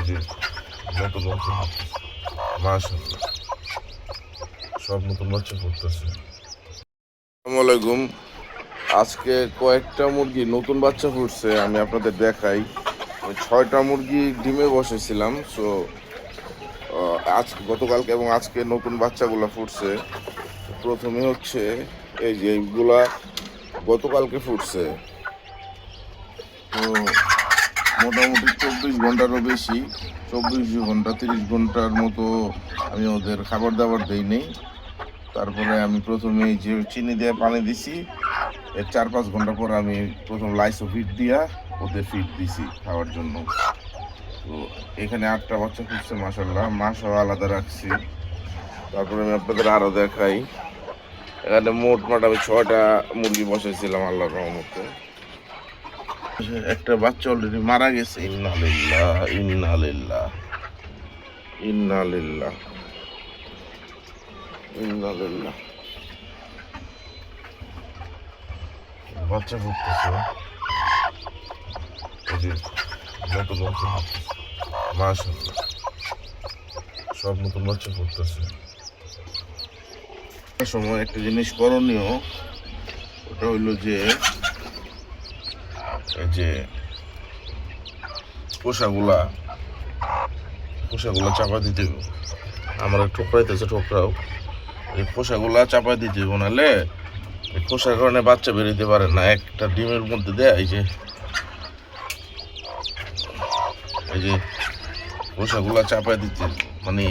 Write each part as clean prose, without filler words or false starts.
যে নতুন বাচ্চা মাশাআল্লাহ, সব নতুন বাচ্চা ফুটতেছে। আসসালামু আলাইকুম। আজকে কয়েকটা মুরগি নতুন বাচ্চা ফুটছে, আমি আপনাদের দেখাই। আমি 6টা মুরগি ডিমে বসেছিলাম। আজ গতকালকে এবং আজকে নতুন বাচ্চাগুলো ফুটছে। প্রথমে হচ্ছে এই যে এইগুলা গতকালকে ফুটছে। তো মোটামুটি 24 ঘন্টারও বেশি, 24 ঘন্টা 30 ঘন্টার মতো আমি ওদের খাবার দাবার দেই নেই। তারপরে আমি প্রথমে যে চিনি দিয়ে পানি দিছি, এর 4-5 ঘন্টা পর আমি প্রথম লাইসো ফিড দিয়া ওদের ফিড দিছি খাওয়ার জন্য। তো এখানে 8টা বাচ্চা ফুটছে মাশাল্লাহ, মাসও আলাদা রাখছি। তারপরে আমি আপনাদের আরও দেখাই। এখানে মোটমাট আমি 6টা মুরগি বসাইছিলাম আল্লাহর রহমতে। একটা বাচ্চা অলরেডি মারা গেছে। ইন্না লিল্লাহ ইন্না লিল্লাহ ইন্না লিল্লাহ ইন্না লিল্লাহ। বাচ্চা ফুটতেছে, এই যে নতুন বাচ্চা ফুটতেছে মাশাআল্লাহ, সব নতুন বাচ্চা ফুটতেছে। সময় একটা জিনিস করণীয়, ওটা হইলো যে এই যে খোসাগুলা চাপা দিতে হবে। আমার ঠোকরাইতেছে, ঠোকরাও এই খোসাগুলা চাপা দিতে হবে, নাহলে এই খোসার কারণে বাচ্চা বেরোতে পারে না। একটা ডিমের মধ্যে দেয় এই যে খোসাগুলা চাপা দিতে, মানে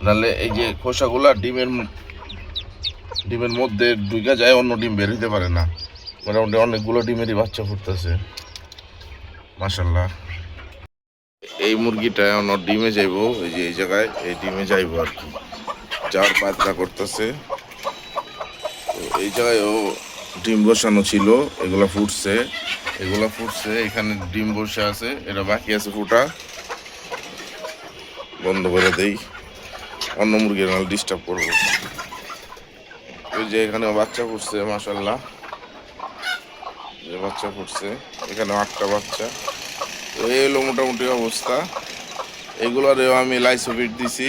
নাহলে এই যে খোসাগুলা ডিমের মধ্যে ঢুকে যায়, অন্য ডিম বের হইতে পারে না। মোটামুটি অনেকগুলো ডিমেরই বাচ্চা ফুটতেছে মাশাল্লাহ। এই মুরগিটা অন্য ডিমে যাইবো, এই যে এই জায়গায় এই ডিমে যাইবো আর কি, যাওয়ার পায়তারা করতেছে। তো এই জায়গায় ও ডিম বসানো ছিল, এগুলা ফুটছে। এখানে ডিম বসে আছে, এটা বাকি আছে ফুটা। বন্ধ করে দেই, অন্য মুরগির নাহলে ডিস্টার্ব করবো। ওই যে এখানে বাচ্চা ফুটছে মাশাল্লাহ, যে বাচ্চা ফুটছে এখানে 8টা বাচ্চা। তো এই হলো মোটামুটি অবস্থা। এগুলোরেও আমি লাইসোভিট দিছি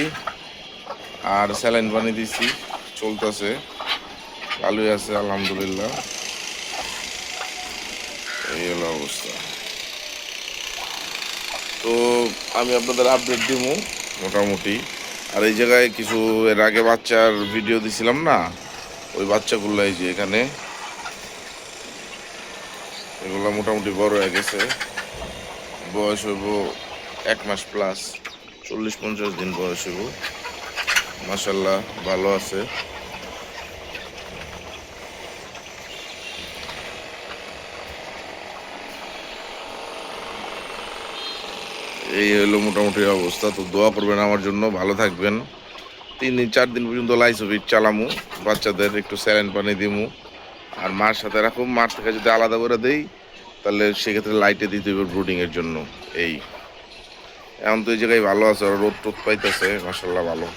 আর স্যালাইন পানি দিছি, চলতেছে, ভালোই আছে আলহামদুলিল্লাহ। এই হলো অবস্থা। তো আমি আপনাদের আপডেট দিব মোটামুটি। আর এই জায়গায় কিছু এর আগে বাচ্চার ভিডিও দিছিলাম না, ওই বাচ্চাগুলো এই যে এখানে, এগুলো মোটামুটি বড় হয়ে গেছে। বয়স হইব 1 মাস প্লাস, 40-50 দিন বয়স হইব মাশাল্লাহ, ভালো আছে। এই হলো মোটামুটি অবস্থা। তো দোয়া করবেন আমার জন্য, ভালো থাকবেন। 3-4 দিন পর্যন্ত লাইসোভিট চালামু, বাচ্চাদের একটু স্যালাইন পানি দিমু, আর মার সাথে রাখুন। মার থেকে যদি আলাদা করে দেই তাহলে সেক্ষেত্রে লাইটে দিতে হবে ব্রুডিংয়ের জন্য। এই এখন তো এই জায়গায় ভালো আছে, রোদ টোদ পাইতেছে মাশাল্লাহ, ভালো।